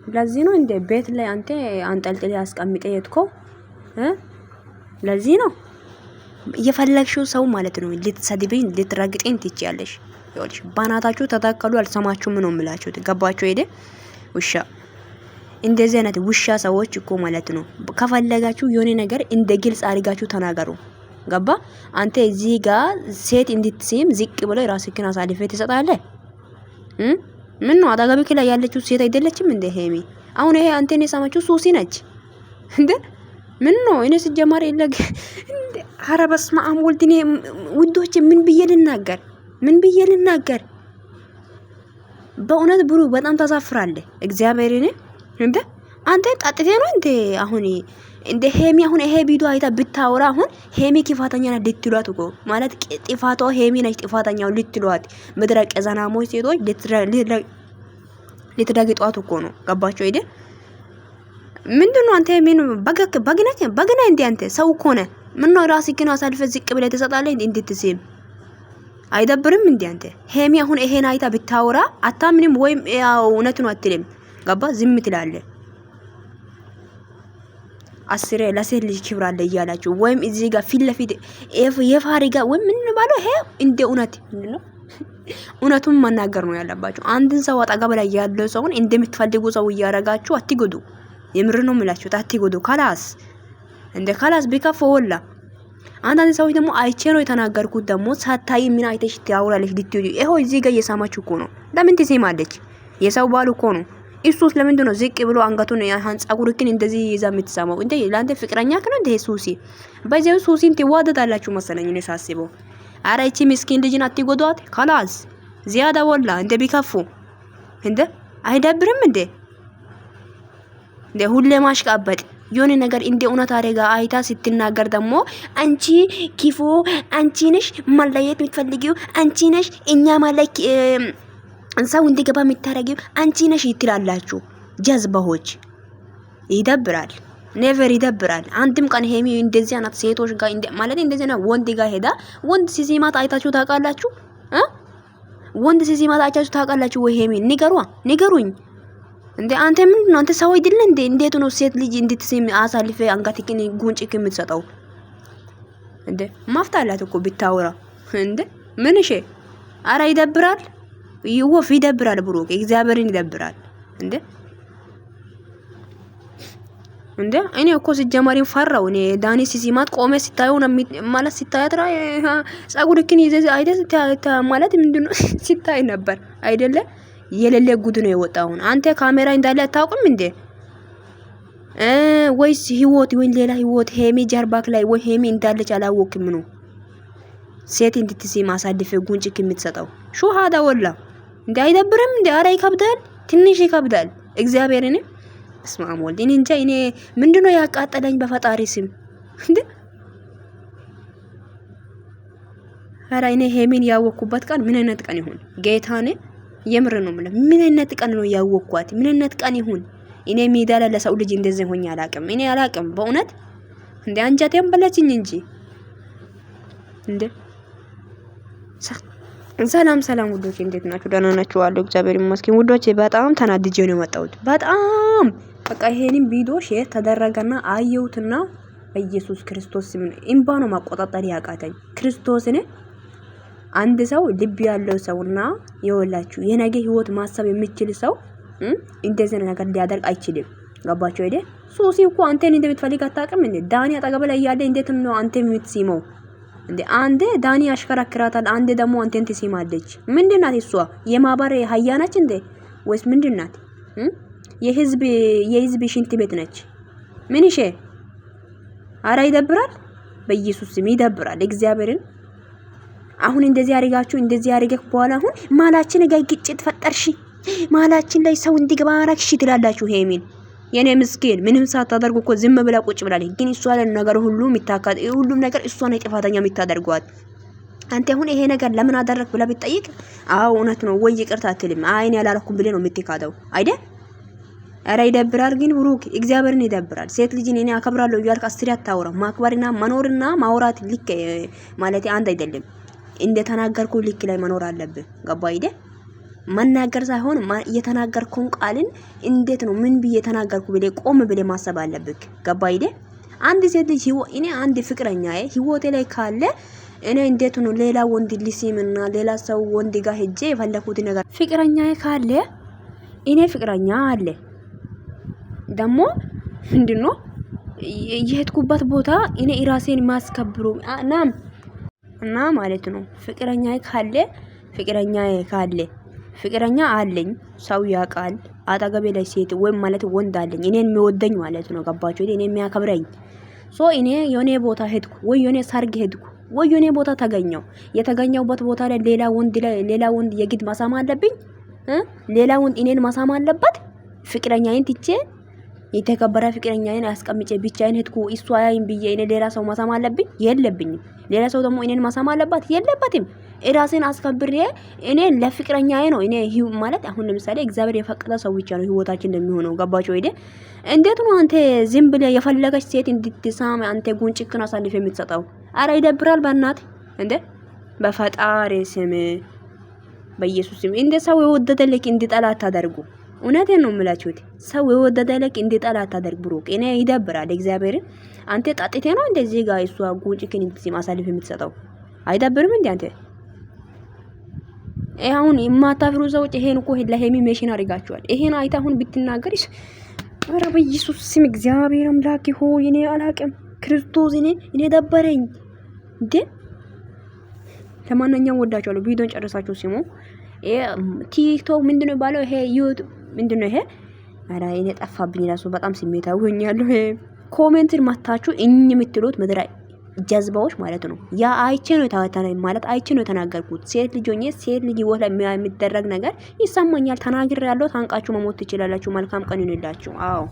ለዚህ ነው እንደ ቤት ላይ አንተ አንጠልጥል ያስቀምጠ የትኮ ለዚህ ነው የፈለግሽው ሰው ማለት ነው። ልትሰድብኝ ልትረግጠኝ ትችያለሽ። ይኸውልሽ ባናታችሁ ተተከሉ። አልሰማችሁም ነው የምላችሁ። ገባችሁ ሄደ ውሻ እንደዚህ አይነት ውሻ ሰዎች እኮ ማለት ነው። ከፈለጋችሁ የሆነ ነገር እንደ ግልጽ አድርጋችሁ ተናገሩ። ገባ አንተ እዚህ ጋር ሴት እንድትስም ዝቅ ብሎ ራስህን አሳልፈ ትሰጣለህ። ምን ነው አጠገብክ ላይ ያለችው ሴት አይደለችም እንደ ሄሚ? አሁን ይሄ አንተን የሰማችው ሱሲ ነች እንደ ምን ነው እኔ ሲጀመር ይለግ እንደ ኧረ በስመ አብ ወልድ። እኔ ውዶች ምን ብዬ ልናገር? ምን ብዬ ልናገር? በእውነት ብሩ በጣም ታሳፍራለህ። እግዚአብሔርን እንደ አንተ ጣጥቴ ነው እንደ አሁን እንደ ሄሚ አሁን ይሄ ቪዲዮ አይታ ብታወራ አሁን ሄሚ ክፋተኛ ነች ልትሏት እኮ ማለት ጥፋቷ ሄሚ ነች ጥፋተኛው ልትሏት መድረቅ ዘናሞች ሴቶች ልትዳግጧት እኮ ነው። ገባችሁ አይደል? ምንድነው አንተ ምን በግና እንደ አንተ ሰው እኮ ነህ። ምን ነው ራስህን አሳልፈ ዝቅ ብለህ ትሰጣለህ እንድትስም አይደብርም እንዴ አንተ? ሄሚ አሁን ይሄን አይታ ብታወራ አታምንም ወይም ያው እውነት ነው አትልም። ገባ ዝም ትላለህ። አስሬ ለሴት ልጅ ክብር አለ እያላችሁ ወይም እዚህ ጋር ፊት ለፊት የፋሪጋ ወይም ምን ባለው ይሄ እንደ እውነት ምንድነው እውነቱን መናገር ነው ያለባችሁ። አንድን ሰው አጠገብ ላይ ያለው ሰውን እንደምትፈልጉ ሰው እያረጋችሁ አትጎዱ። የምር ነው የምላችሁ አትጎዱ። ካላስ እንደ ካላስ ቢከፍ ወላ አንዳንድ ሰዎች ደግሞ አይቼ ነው የተናገርኩት ደግሞ ሳታይ ምን አይተሽ ታውራለሽ ልትዩ ይሄው እዚህ ጋር እየሰማችሁ እኮ ነው። ለምን ትሰማለች? የሰው ባል እኮ ነው። እሱስ ለምንድን ነው ዝቅ ብሎ አንገቱን ጸጉርክን እንደዚህ ይዛ የምትሰማው? እንዴ ላንተ ፍቅረኛ ከነ እንደ ሱሲ በዚያው ሱሲን ትዋደዳላችሁ መሰለኝ እኔ ሳስበው። አረ እቺ ምስኪን ልጅን አትጎዷት። ካላስ ዚያዳ ወላ እንደ ቢከፉ እንደ አይደብርም እንዴ? እንደ ሁሌ ማሽቃበጥ የሆነ ነገር እንደ እውነት አረጋ አይታ ስትናገር ደግሞ አንቺ ኪፎ አንቺ ነሽ ማለየት የምትፈልጊው አንቺ ነሽ እኛ ማለክ ሰው እንዲገባ የምታረጊው አንቺ ነሽ ይትላላችሁ። ጀዝባዎች ይደብራል። ኔቨር ይደብራል። አንድም ቀን ሄሚ እንደዚህ አይነት ሴቶች ጋር ማለት እንደዚህ ነው ወንድ ጋር ሄዳ ወንድ ሲሲማት አይታችሁ ታውቃላችሁ? ወንድ ሲሲማት አይታችሁ ታውቃላችሁ ወይ? ሄሚ ንገሩኝ። እንዴ አንተ ምን ነው አንተ ሰው አይደለ እንዴ? እንዴት ነው ሴት ልጅ እንድትስም አሳልፈ አንገትክን ጉንጭክ የምትሰጠው እንዴ? ማፍታላት እኮ ብታወራ እንዴ ምን እሺ። አረ ይደብራል። ይወፍ ይደብራል። ብሩክ እግዚአብሔርን ይደብራል እንዴ እንዴ እኔ እኮ ሲጀመሪን ፈራው። እኔ ዳኒ ሲሲማት ቆሜ ሲታየው ማለት ሲታያት ጸጉርክን ይዘዝ አይደል ማለት ምንድነው ሲታይ ነበር አይደለ? የሌለ ጉድ ነው የወጣው። አንተ ካሜራ እንዳለ አታውቅም እንዴ? ወይስ ህይወት ወይ ሌላ ህይወት ሄሚ ጀርባክ ላይ ወይ ሄሚ እንዳለች አላወቅም ነው ሴት እንድትሲም አሳልፈ ጉንጭክ የምትሰጠው ሹሃዳ ወላ እንዴ አይደብርም እንዴ? አረ ይከብዳል፣ ትንሽ ይከብዳል። እግዚአብሔርን እስማም ወልድ እኔ እንጃ። እኔ ምንድነው ያቃጠለኝ በፈጣሪ ስም እንዴ? አረ እኔ ሄሚን ያወኩበት ቀን ምን አይነት ቀን ይሁን ጌታኔ፣ የምር ነው ማለት ምን አይነት ቀን ነው ያወኳት? ምን አይነት ቀን ይሁን? እኔ ሜዳ ላይ ለሰው ልጅ እንደዚህ ሆኜ አላቅም። እኔ አላቅም በእውነት እንዴ አንጀቴም በለችኝ እንጂ እንዴ። ሰላም ውዶች እንዴት ናችሁ? ደህና ናችሁ? አለው እግዚአብሔር ይመስገን። ውዶች በጣም ተናድጄ ነው የመጣሁት። በጣም በቃ ይሄንን ቪዲዮ ሼር ተደረገና አየሁትና በኢየሱስ ክርስቶስ ስም እንባ ነው ማቆጣጠር ያቃተኝ። ክርስቶስን አንድ ሰው ልብ ያለው ሰውና የወላችሁ የነገ ህይወት ማሰብ የሚችል ሰው እንደዚህ ነገር ሊያደርግ አይችልም። ገባችሁ አይደል? ሱሲ እኮ አንተን እንደምትፈልግ አታውቅም እንዴ? ዳኒ አጠገብ ላይ ያለ እንዴት ነው አንተ የምትሲመው እንዴ? አንዴ ዳኒ ያሽከራክራታል፣ አንዴ ደግሞ አንተን ትሲማለች። ምንድናት እሷ? የማባረ ሀያናች እንዴ ወይስ ምንድናት? የህዝብ ሽንት ቤት ነች። ምን ይሄ? አረ ይደብራል። በኢየሱስ ስም ይደብራል። እግዚአብሔርን አሁን እንደዚህ አሪጋችሁ እንደዚህ አሪገክ በኋላ አሁን ማላችን ጋር ግጭት ፈጠርሽ፣ ማላችን ላይ ሰው እንዲገባ አረክሽ ትላላችሁ። ሄሚን የኔ ምስኪን ምንም ሳታደርጉ እኮ ዝም ብላ ቁጭ ብላለች። ግን እሷ ነገር ሁሉ የሚታካት ሁሉም ነገር እሷ ነው ጥፋተኛ የምታደርጓት። አንተ አሁን ይሄ ነገር ለምን አደረክ ብላ ብትጠይቅ አዎ እውነት ነው ወይ ይቅርታ አትልም። አይን ያላረኩም ብለ ነው የምትካደው አይደል? አረ ይደብራል። ግን ብሩክ እግዚአብሔርን ይደብራል። ሴት ልጅን እኔ አከብራለሁ እያልክ አስሪ አታውራ። ማክበርና መኖርና ማውራት ልክ ማለት አንድ አይደለም። እንደ ተናገርኩ ልክ ላይ መኖር አለብህ። ገባ አይደል? መናገር ሳይሆን የተናገርከውን ቃልን እንዴት ነው ምን ብዬ ተናገርኩ ብለ ቆም ብለ ማሰብ አለብክ። ገባ አይደ? አንድ ሴት ልጅ እኔ አንድ ፍቅረኛዬ ህይወቴ ላይ ካለ እኔ እንዴት ነው ሌላ ወንድ ሊሲምና ሌላ ሰው ወንድ ጋር ሄጄ የፈለኩት ነገር ፍቅረኛዬ ካለ እኔ ፍቅረኛ አለ ደግሞ ምንድነው የሄድኩበት ቦታ እኔ ራሴን ማስከብሩ እና ማለት ነው። ፍቅረኛ አለኝ ሰው ያውቃል። አጠገቤ ላይ ሴት ወይም ማለት ወንድ አለኝ እኔን የሚወደኝ ማለት ነው። ገባችሁ? እኔን የሚያከብረኝ እኔ የሆነ ቦታ ሄድኩ ወይ የሆነ ሰርግ ሄድኩ ወይ የሆነ ቦታ ተገኘው የተገኘውበት ቦታ ላይ ሌላ ወንድ የግድ ማሳም አለብኝ? ሌላ ወንድ እኔን ማሳም አለበት? ፍቅረኛዬን ትቼ የተከበረ ፍቅረኛዬን አስቀምጬ ብቻዬን ሄድኩ እሱ አያይም ብዬ እኔ ሌላ ሰው ማሳም አለብኝ? የለብኝም። ሌላ ሰው ደግሞ እኔን ማሳም አለበት? የለበትም። ራሴን አስከብሬ እኔ ለፍቅረኛዬ ነው እኔ ማለት አሁን ለምሳሌ እግዚአብሔር የፈቀደ ሰው ብቻ ነው ህይወታችን እንደሚሆነው። ገባችሁ አይደ? እንዴት ነው አንተ ዝም ብለህ የፈለገች ሴት እንድትሳም አንተ ጉንጭክን አሳልፈ የምትሰጠው? አረ ይደብራል በእናት እንዴ! በፈጣሪ ስም በኢየሱስ ስም እንደ ሰው የወደደ ልክ እንዲጠላ አታደርጉ። እውነቴን ነው የምላችሁት። ሰው የወደደ ልክ እንዲጠላ አታደርግ። ብሩክ እኔ ይደብራል እግዚአብሔርን። አንተ ጣጥቴ ነው እንደዚህ ጋር እሷ ጉንጭክን እንድትስም አሳልፈ የምትሰጠው? አይደብርም እንዴ አንተ? አሁን የማታፍሩ ሰዎች ይሄን እኮ ለሄሚ ሜሽን አድርጋችኋል። ይሄን አይታ አሁን ብትናገርሽ ኧረ በኢየሱስ ስም እግዚአብሔር አምላክ ሆይ እኔ አላቅም። ክርስቶስ እኔ ደበረኝ እንዴ። ለማንኛውም ወዳችኋለሁ። ቪዲዮን ጨርሳችሁ ሲሙ ቲክቶክ ምንድነው ባለው ይሄ ዩቲዩብ ምንድነው ይሄ? ኧረ እኔ ጠፋብኝ ራሱ በጣም ስሜታዊ ሆኛለሁ። ኮሜንትን ማታችሁ የምትሉት ምድራይ ጀዝባዎች ማለት ነው። ያ አይቼ ነው ታወታለኝ ማለት አይቼ ነው የተናገርኩት። ሴት ልጅ ሆኜ ሴት ልጅ ወላ የሚደረግ ነገር ይሰማኛል። ተናግሬ ያለው ታንቃችሁ መሞት ትችላላችሁ። መልካም ቀን ይሁንላችሁ። አዎ